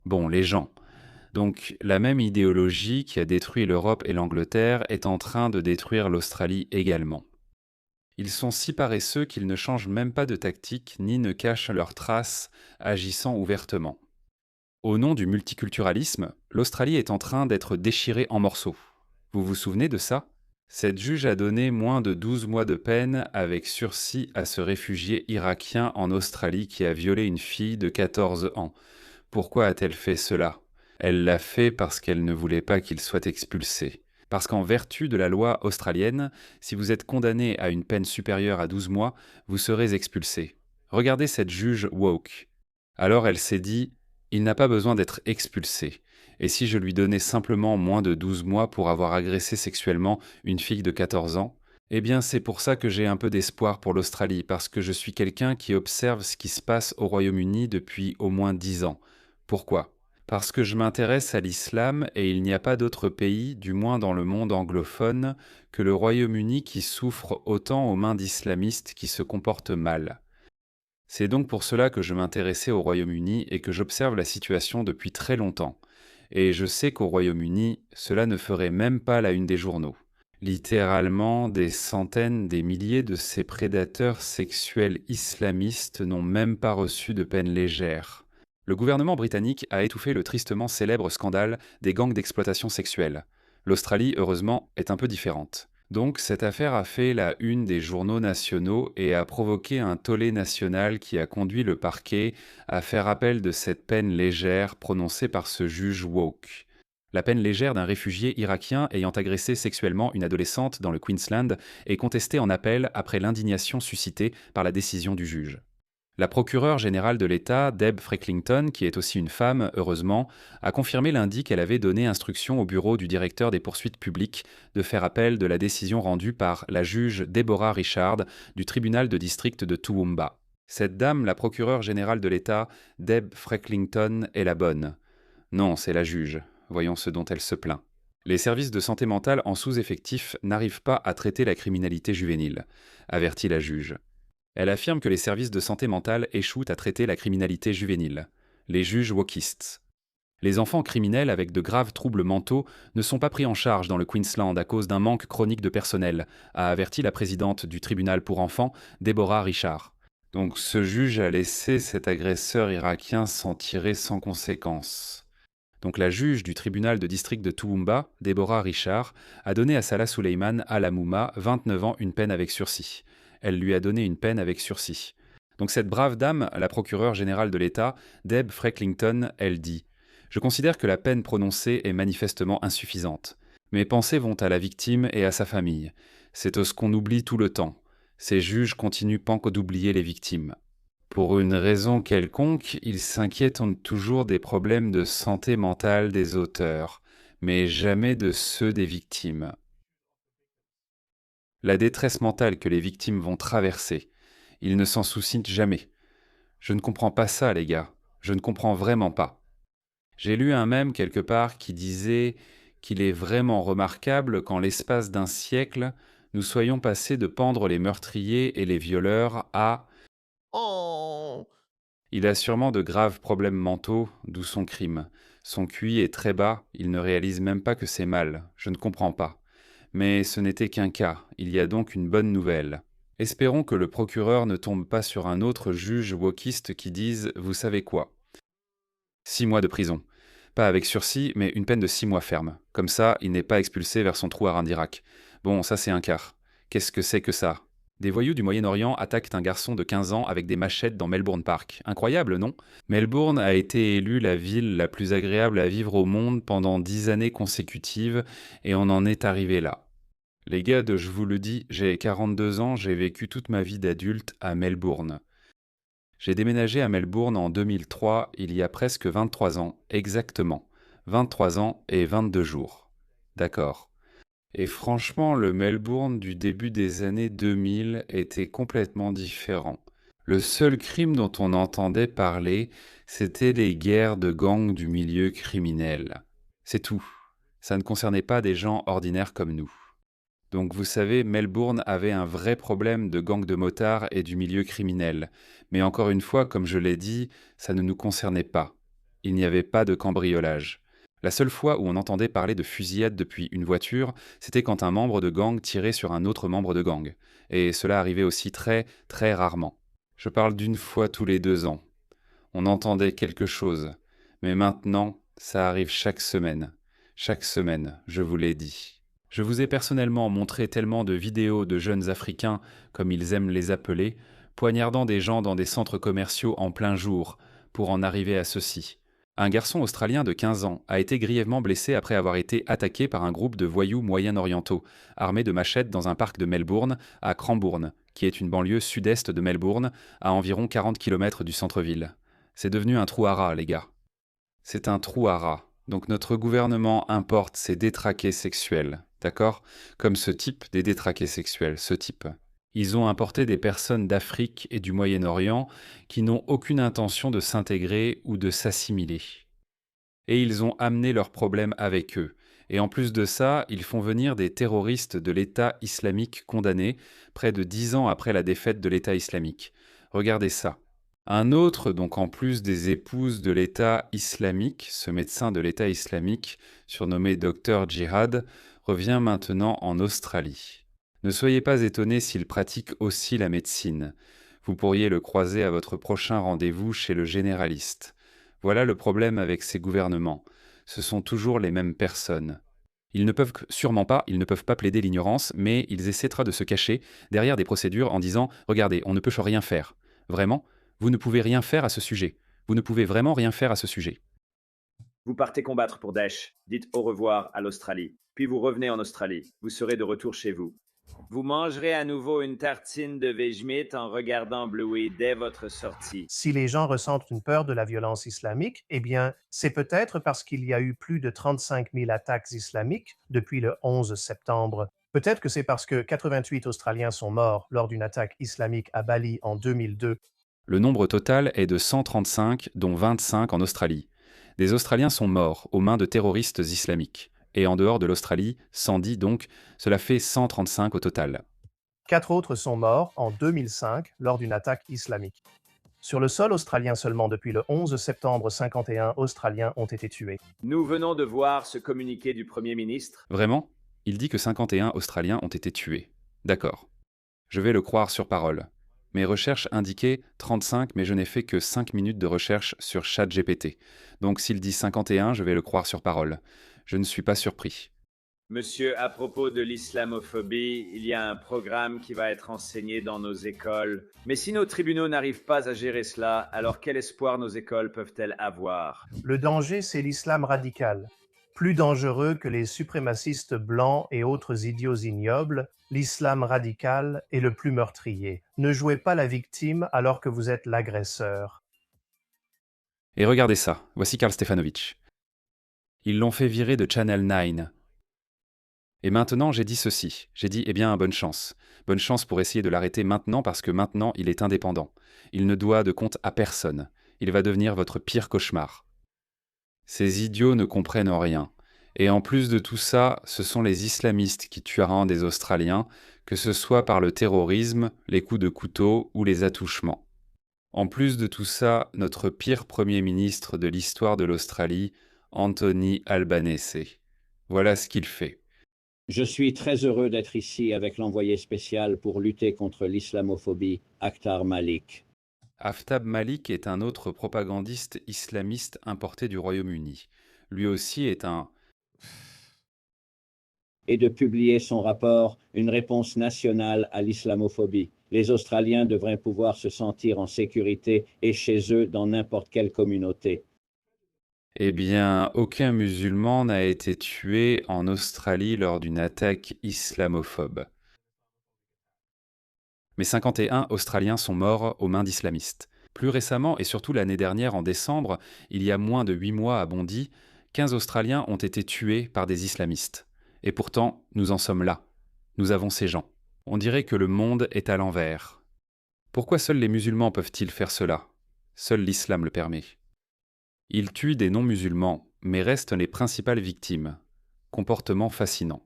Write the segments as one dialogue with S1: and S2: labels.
S1: Bon, les gens. Donc, la même idéologie qui a détruit l'Europe et l'Angleterre est en train de détruire l'Australie également. Ils sont si paresseux qu'ils ne changent même pas de tactique ni ne cachent leurs traces, agissant ouvertement. Au nom du multiculturalisme, l'Australie est en train d'être déchirée en morceaux. Vous vous souvenez de ça? Cette juge a donné moins de 12 mois de peine avec sursis à ce réfugié irakien en Australie qui a violé une fille de 14 ans. Pourquoi a-t-elle fait cela? Elle l'a fait parce qu'elle ne voulait pas qu'il soit expulsé. Parce qu'en vertu de la loi australienne, si vous êtes condamné à une peine supérieure à 12 mois, vous serez expulsé. Regardez cette juge woke. Alors elle s'est dit, il n'a pas besoin d'être expulsé. Et si je lui donnais simplement moins de 12 mois pour avoir agressé sexuellement une fille de 14 ans? Eh bien, c'est pour ça que j'ai un peu d'espoir pour l'Australie, parce que je suis quelqu'un qui observe ce qui se passe au Royaume-Uni depuis au moins 10 ans. Pourquoi? Parce que je m'intéresse à l'islam et il n'y a pas d'autre pays, du moins dans le monde anglophone, que le Royaume-Uni qui souffre autant aux mains d'islamistes qui se comportent mal. C'est donc pour cela que je m'intéressais au Royaume-Uni et que j'observe la situation depuis très longtemps. Et je sais qu'au Royaume-Uni, cela ne ferait même pas la une des journaux. Littéralement, des centaines, des milliers de ces prédateurs sexuels islamistes n'ont même pas reçu de peine légère. Le gouvernement britannique a étouffé le tristement célèbre scandale des gangs d'exploitation sexuelle. L'Australie, heureusement, est un peu différente. Donc cette affaire a fait la une des journaux nationaux et a provoqué un tollé national qui a conduit le parquet à faire appel de cette peine légère prononcée par ce juge woke. La peine légère d'un réfugié irakien ayant agressé sexuellement une adolescente dans le Queensland est contestée en appel après l'indignation suscitée par la décision du juge. La procureure générale de l'État, Deb Frecklington, qui est aussi une femme, heureusement, a confirmé lundi qu'elle avait donné instruction au bureau du directeur des poursuites publiques de faire appel de la décision rendue par la juge Deborah Richard du tribunal de district de Toowoomba. Cette dame, la procureure générale de l'État, Deb Frecklington, est la bonne. Non, c'est la juge. Voyons ce dont elle se plaint. Les services de santé mentale en sous-effectif n'arrivent pas à traiter la criminalité juvénile, avertit la juge. Elle affirme que les services de santé mentale échouent à traiter la criminalité juvénile. Les juges wokistes. Les enfants criminels avec de graves troubles mentaux ne sont pas pris en charge dans le Queensland à cause d'un manque chronique de personnel, a averti la présidente du tribunal pour enfants, Deborah Richard. Donc ce juge a laissé cet agresseur irakien s'en tirer sans conséquence. Donc la juge du tribunal de district de Toowoomba, Deborah Richard, a donné à Salah Suleiman Alamouma, 29 ans, une peine avec sursis. Elle lui a donné une peine avec sursis. Donc cette brave dame, la procureure générale de l'État, Deb Frecklington, elle dit « Je considère que la peine prononcée est manifestement insuffisante. Mes pensées vont à la victime et à sa famille. C'est ce qu'on oublie tout le temps. Ces juges continuent pas d'oublier les victimes. Pour une raison quelconque, ils s'inquiètent toujours des problèmes de santé mentale des auteurs, mais jamais de ceux des victimes. La détresse mentale que les victimes vont traverser, ils ne s'en soucient jamais. Je ne comprends pas ça, les gars. Je ne comprends vraiment pas. J'ai lu un mème quelque part qui disait qu'il est vraiment remarquable qu'en l'espace d'un siècle, nous soyons passés de pendre les meurtriers et les violeurs à
S2: Oh!
S1: il a sûrement de graves problèmes mentaux, d'où son crime. Son QI est très bas, il ne réalise même pas que c'est mal. Je ne comprends pas. Mais ce n'était qu'un cas, il y a donc une bonne nouvelle. Espérons que le procureur ne tombe pas sur un autre juge wokiste qui dise « Vous savez quoi? 6 mois de prison. Pas avec sursis, mais une peine de 6 mois ferme. Comme ça, il n'est pas expulsé vers son trou à Rindirac. Bon, ça c'est un quart. Qu'est-ce que c'est que ça? Des voyous du Moyen-Orient attaquent un garçon de 15 ans avec des machettes dans Melbourne Park. Incroyable, non? Melbourne a été élue la ville la plus agréable à vivre au monde pendant 10 années consécutives et on en est arrivé là. Les gars, je vous le dis, j'ai 42 ans, j'ai vécu toute ma vie d'adulte à Melbourne. J'ai déménagé à Melbourne en 2003, il y a presque 23 ans, exactement. 23 ans et 22 jours. D'accord. Et franchement, le Melbourne du début des années 2000 était complètement différent. Le seul crime dont on entendait parler, c'était les guerres de gangs du milieu criminel. C'est tout. Ça ne concernait pas des gens ordinaires comme nous. Donc vous savez, Melbourne avait un vrai problème de gangs de motards et du milieu criminel. Mais encore une fois, comme je l'ai dit, ça ne nous concernait pas. il n'y avait pas de cambriolage. La seule fois où on entendait parler de fusillade depuis une voiture, c'était quand un membre de gang tirait sur un autre membre de gang. Et cela arrivait aussi très, très rarement. Je parle d'une fois tous les 2 ans. On entendait quelque chose. Mais maintenant, ça arrive chaque semaine. Chaque semaine, je vous l'ai dit. Je vous ai personnellement montré tellement de vidéos de jeunes Africains, comme ils aiment les appeler, poignardant des gens dans des centres commerciaux en plein jour, pour en arriver à ceci. Un garçon australien de 15 ans a été grièvement blessé après avoir été attaqué par un groupe de voyous moyen-orientaux, armés de machettes dans un parc de Melbourne, à Cranbourne, qui est une banlieue sud-est de Melbourne, à environ 40 km du centre-ville. C'est devenu un trou à rats, les gars. C'est un trou à rats. Donc notre gouvernement importe ces détraqués sexuels, d'accord? Comme ce type des détraqués sexuels, ce type. Ils ont importé des personnes d'Afrique et du Moyen-Orient qui n'ont aucune intention de s'intégrer ou de s'assimiler. Et ils ont amené leurs problèmes avec eux. Et en plus de ça, ils font venir des terroristes de l'État islamique condamnés, près de 10 ans après la défaite de l'État islamique. Regardez ça. Un autre, donc en plus des épouses de l'État islamique, ce médecin de l'État islamique, surnommé Docteur Djihad, revient maintenant en Australie. Ne soyez pas étonnés s'il pratique aussi la médecine. Vous pourriez le croiser à votre prochain rendez-vous chez le généraliste. Voilà le problème avec ces gouvernements. Ce sont toujours les mêmes personnes. Ils ne peuvent ils ne peuvent pas plaider l'ignorance, mais ils essaient de se cacher derrière des procédures en disant « Regardez, on ne peut rien faire. » Vraiment, vous ne pouvez rien faire à ce sujet. Vous ne pouvez vraiment rien faire à ce sujet.
S3: Vous partez combattre pour Daesh. Dites au revoir à l'Australie. Puis vous revenez en Australie. Vous serez de retour chez vous. Vous mangerez à nouveau une tartine de Vegemite en regardant Bluey dès votre sortie.
S4: Si les gens ressentent une peur de la violence islamique, eh bien, c'est peut-être parce qu'il y a eu plus de 35 000 attaques islamiques depuis le 11 septembre. Peut-être que c'est parce que 88 Australiens sont morts lors d'une attaque islamique à Bali en 2002.
S1: Le nombre total est de 135, dont 25 en Australie. Des Australiens sont morts aux mains de terroristes islamiques. Et en dehors de l'Australie, 110 donc, cela fait 135 au total.
S4: 4 autres sont morts en 2005 lors d'une attaque islamique. Sur le sol australien seulement depuis le 11 septembre, 51 Australiens ont été tués.
S3: Nous venons de voir ce communiqué du Premier ministre.
S1: Vraiment? Il dit que 51 Australiens ont été tués. D'accord. Je vais le croire sur parole. Mes recherches indiquaient 35, mais je n'ai fait que 5 minutes de recherche sur ChatGPT. Donc s'il dit 51, je vais le croire sur parole. Je ne suis pas surpris.
S3: Monsieur, à propos de l'islamophobie, il y a un programme qui va être enseigné dans nos écoles. Mais si nos tribunaux n'arrivent pas à gérer cela, alors quel espoir nos écoles peuvent-elles avoir?
S4: Le danger, c'est l'islam radical. Plus dangereux que les suprémacistes blancs et autres idiots ignobles, l'islam radical est le plus meurtrier. Ne jouez pas la victime alors que vous êtes l'agresseur.
S1: Et regardez ça, voici Karl Stefanovic. Ils l'ont fait virer de Channel 9. Et maintenant, j'ai dit ceci. J'ai dit, eh bien, bonne chance. Bonne chance pour essayer de l'arrêter maintenant parce que maintenant, il est indépendant. Il ne doit de compte à personne. Il va devenir votre pire cauchemar. Ces idiots ne comprennent rien. Et en plus de tout ça, ce sont les islamistes qui tueront des Australiens, que ce soit par le terrorisme, les coups de couteau ou les attouchements. En plus de tout ça, notre pire Premier ministre de l'histoire de l'Australie, Anthony Albanese. Voilà ce qu'il fait.
S5: Je suis très heureux d'être ici avec l'envoyé spécial pour lutter contre l'islamophobie, Akhtar Malik.
S1: Aftab Malik est un autre propagandiste islamiste importé du Royaume-Uni. Lui aussi est un...
S5: Et de publier son rapport « Une réponse nationale à l'islamophobie ». Les Australiens devraient pouvoir se sentir en sécurité et chez eux dans n'importe quelle communauté.
S1: Eh bien, aucun musulman n'a été tué en Australie lors d'une attaque islamophobe. Mais 51 Australiens sont morts aux mains d'islamistes. Plus récemment, et surtout l'année dernière en décembre, il y a moins de 8 mois à Bondy, 15 Australiens ont été tués par des islamistes. Et pourtant, nous en sommes là. Nous avons ces gens. On dirait que le monde est à l'envers. Pourquoi seuls les musulmans peuvent-ils faire cela? Seul l'islam le permet. Ils tuent des non-musulmans, mais restent les principales victimes. Comportement fascinant.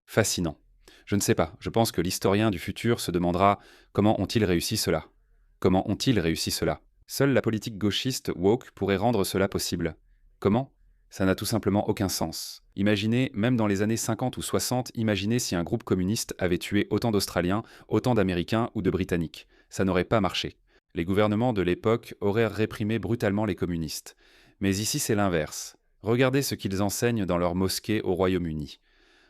S1: Fascinant. Je ne sais pas, je pense que l'historien du futur se demandera comment ont-ils réussi cela? Comment ont-ils réussi cela? Seule la politique gauchiste woke pourrait rendre cela possible. Comment? Ça n'a tout simplement aucun sens. Imaginez, même dans les années 50 ou 60, imaginez si un groupe communiste avait tué autant d'Australiens, autant d'Américains ou de Britanniques. Ça n'aurait pas marché. Les gouvernements de l'époque auraient réprimé brutalement les communistes. Mais ici, c'est l'inverse. Regardez ce qu'ils enseignent dans leurs mosquées au Royaume-Uni.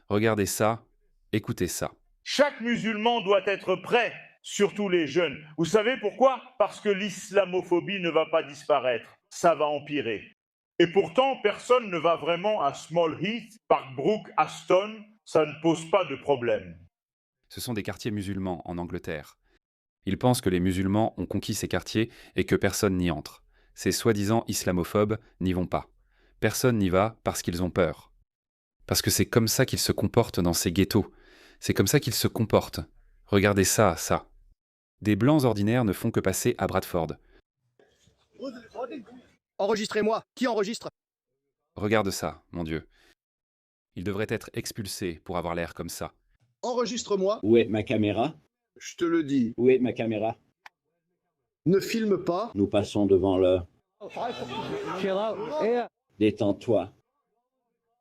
S1: Regardez ça, écoutez ça.
S6: Chaque musulman doit être prêt, surtout les jeunes. Vous savez pourquoi? Parce que l'islamophobie ne va pas disparaître, ça va empirer. Et pourtant, personne ne va vraiment à Small Heath, Park Brook, Aston, ça ne pose pas de problème.
S1: Ce sont des quartiers musulmans en Angleterre. Ils pensent que les musulmans ont conquis ces quartiers et que personne n'y entre. Ces soi-disant islamophobes n'y vont pas. Personne n'y va parce qu'ils ont peur. Parce que c'est comme ça qu'ils se comportent dans ces ghettos. C'est comme ça qu'ils se comportent. Regardez ça, ça. Des blancs ordinaires ne font que passer à Bradford.
S2: Enregistrez-moi. Qui enregistre?
S1: Regarde ça, mon Dieu. Ils devraient être expulsés pour avoir l'air comme ça.
S2: Enregistre-moi.
S5: Où est ma caméra?
S2: Je te le dis.
S5: Où est ma caméra?
S2: Ne filme pas.
S5: Nous passons devant le... Détends-toi.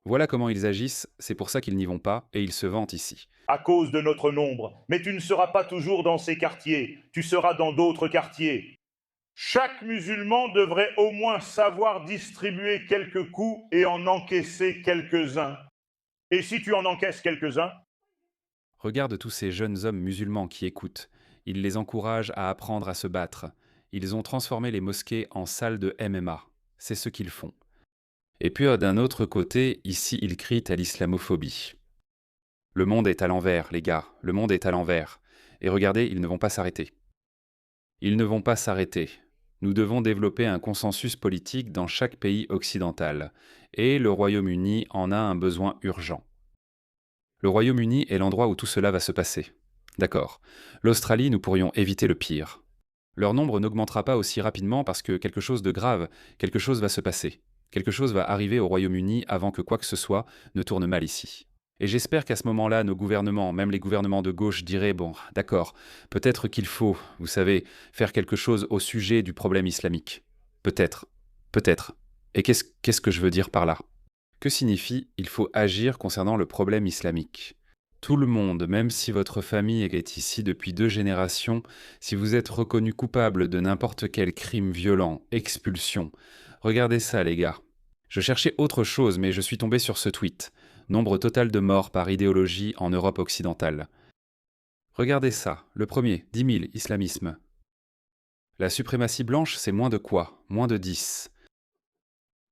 S1: Voilà comment ils agissent, c'est pour ça qu'ils n'y vont pas, et ils se vantent ici.
S6: À cause de notre nombre. Mais tu ne seras pas toujours dans ces quartiers, tu seras dans d'autres quartiers. Chaque musulman devrait au moins savoir distribuer quelques coups et en encaisser quelques-uns. Et si tu en encaisses quelques-uns?
S1: Regarde tous ces jeunes hommes musulmans qui écoutent. Ils les encouragent à apprendre à se battre. Ils ont transformé les mosquées en salles de MMA. C'est ce qu'ils font. Et puis d'un autre côté, ici ils crient à l'islamophobie. Le monde est à l'envers, les gars, le monde est à l'envers. Et regardez, ils ne vont pas s'arrêter. Ils ne vont pas s'arrêter. Nous devons développer un consensus politique dans chaque pays occidental. Et le Royaume-Uni en a un besoin urgent. Le Royaume-Uni est l'endroit où tout cela va se passer. D'accord. L'Australie, nous pourrions éviter le pire. Leur nombre n'augmentera pas aussi rapidement parce que quelque chose de grave, quelque chose va se passer. Quelque chose va arriver au Royaume-Uni avant que quoi que ce soit ne tourne mal ici. Et j'espère qu'à ce moment-là, nos gouvernements, même les gouvernements de gauche, diraient « Bon, d'accord, peut-être qu'il faut, vous savez, faire quelque chose au sujet du problème islamique. Peut-être. Peut-être. Et qu'est-ce que je veux dire par là? Que signifie « il faut agir concernant le problème islamique » ? Tout le monde, même si votre famille est ici depuis 2 générations, si vous êtes reconnu coupable de n'importe quel crime violent, expulsion, regardez ça les gars. Je cherchais autre chose, mais je suis tombé sur ce tweet. Nombre total de morts par idéologie en Europe occidentale. Regardez ça, le premier, 10 000, islamisme. La suprématie blanche, c'est moins de quoi? Moins de 10.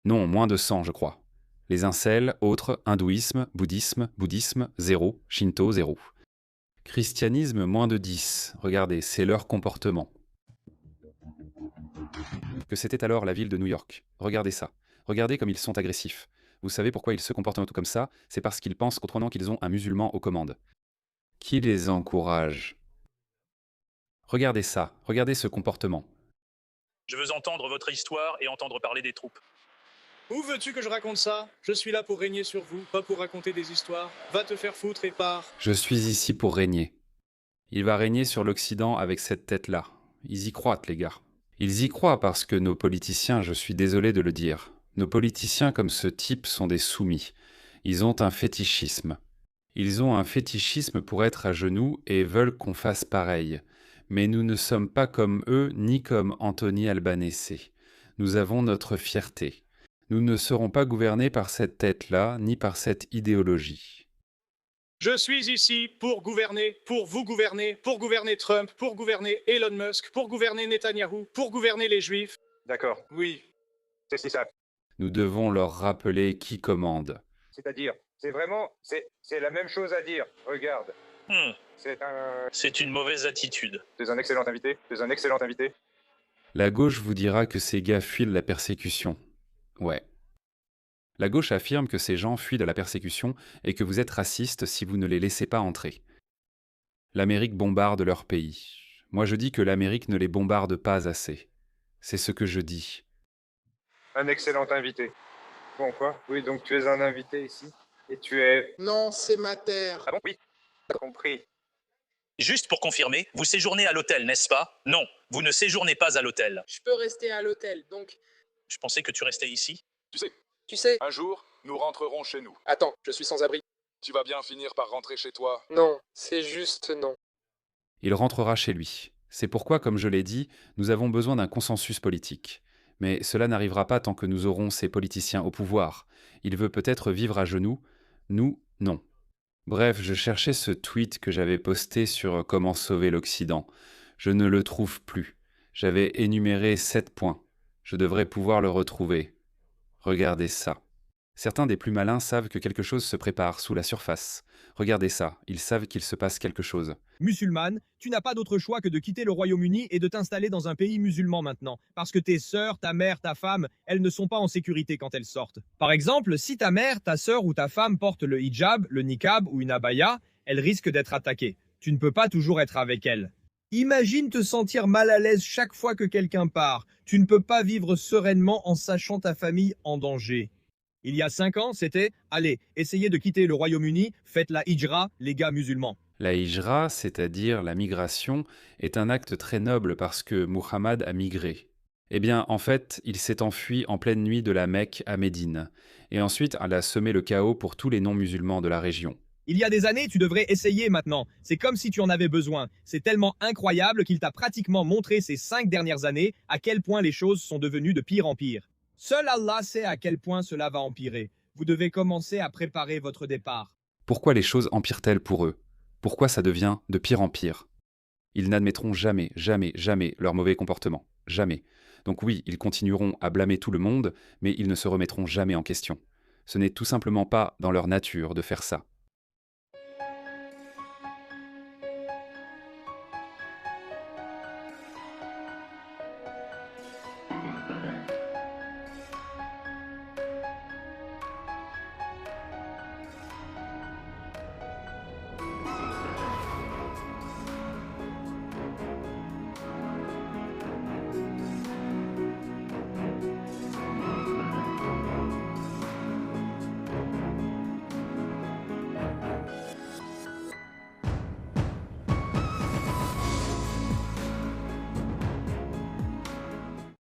S1: Non, moins de 100, je crois. Les incels, autres, hindouisme, bouddhisme, 0, shinto, 0. Christianisme, moins de 10. Regardez, c'est leur comportement. Que c'était alors la ville de New York. Regardez ça. Regardez comme ils sont agressifs. Vous savez pourquoi ils se comportent tout comme ça? C'est parce qu'ils pensent qu'autrement qu'ils ont un musulman aux commandes. Qui les encourage? Regardez ça. Regardez ce comportement.
S7: Je veux entendre votre histoire et entendre parler des troupes.
S8: Où veux-tu que je raconte ça? Je suis là pour régner sur vous, pas pour raconter des histoires. Va te faire foutre et pars.
S1: Je suis ici pour régner. Il va régner sur l'Occident avec cette tête-là. Ils y croient, les gars. Ils y croient parce que nos politiciens, je suis désolé de le dire, nos politiciens comme ce type sont des soumis. Ils ont un fétichisme. Ils ont un fétichisme pour être à genoux et veulent qu'on fasse pareil. Mais nous ne sommes pas comme eux ni comme Anthony Albanese. Nous avons notre fierté. Nous ne serons pas gouvernés par cette tête-là, ni par cette idéologie.
S8: Je suis ici pour gouverner, pour vous gouverner, pour gouverner Trump, pour gouverner Elon Musk, pour gouverner Netanyahou, pour gouverner les Juifs.
S9: D'accord.
S8: Oui.
S9: C'est si ça.
S1: Nous devons leur rappeler qui commande.
S9: C'est-à-dire, c'est la même chose à dire. Regarde.
S7: C'est une mauvaise attitude.
S9: C'est un excellent invité. C'est un excellent invité.
S1: La gauche vous dira que ces gars fuient de la persécution. Ouais. La gauche affirme que ces gens fuient de la persécution et que vous êtes raciste si vous ne les laissez pas entrer. L'Amérique bombarde leur pays. Moi je dis que l'Amérique ne les bombarde pas assez. C'est ce que je dis.
S9: Un excellent invité. Bon, quoi? Oui, donc tu es un invité ici. Et tu es...
S2: Non, c'est ma terre.
S9: Ah bon? Oui. T'as compris.
S7: Juste pour confirmer, vous séjournez à l'hôtel, n'est-ce pas? Non, vous ne séjournez pas à l'hôtel.
S10: Je peux rester à l'hôtel, donc...
S7: Je pensais que tu restais ici.
S10: Tu sais...
S11: Un jour, nous rentrerons chez nous.
S10: Attends, je suis sans abri.
S11: Tu vas bien finir par rentrer chez toi.
S10: Non, c'est juste non.
S1: Il rentrera chez lui. C'est pourquoi, comme je l'ai dit, nous avons besoin d'un consensus politique. Mais cela n'arrivera pas tant que nous aurons ces politiciens au pouvoir. Il veut peut-être vivre à genoux, nous, non. Bref, je cherchais ce tweet que j'avais posté sur comment sauver l'Occident. Je ne le trouve plus. J'avais énuméré 7 points. Je devrais pouvoir le retrouver. Regardez ça. Certains des plus malins savent que quelque chose se prépare sous la surface. Regardez ça, ils savent qu'il se passe quelque chose.
S12: Musulmane, tu n'as pas d'autre choix que de quitter le Royaume-Uni et de t'installer dans un pays musulman maintenant. Parce que tes sœurs, ta mère, ta femme, elles ne sont pas en sécurité quand elles sortent. Par exemple, si ta mère, ta sœur ou ta femme porte le hijab, le niqab ou une abaya, elles risquent d'être attaquées. Tu ne peux pas toujours être avec elles. Imagine te sentir mal à l'aise chaque fois que quelqu'un part. Tu ne peux pas vivre sereinement en sachant ta famille en danger. Il y a 5 ans, c'était « Allez, essayez de quitter le Royaume-Uni, faites la hijra, les gars musulmans ».
S1: La hijra, c'est-à-dire la migration, est un acte très noble parce que Muhammad a migré. Eh bien, en fait, il s'est enfui en pleine nuit de la Mecque à Médine. Et ensuite, il a semé le chaos pour tous les non-musulmans de la région.
S12: Il y a des années, tu devrais essayer maintenant. C'est comme si tu en avais besoin. C'est tellement incroyable qu'il t'a pratiquement montré ces 5 dernières années à quel point les choses sont devenues de pire en pire. Seul Allah sait à quel point cela va empirer. Vous devez commencer à préparer votre départ.
S1: Pourquoi les choses empirent-elles pour eux? Pourquoi ça devient de pire en pire? Ils n'admettront jamais, jamais, jamais leur mauvais comportement. Jamais. Donc oui, ils continueront à blâmer tout le monde, mais ils ne se remettront jamais en question. Ce n'est tout simplement pas dans leur nature de faire ça.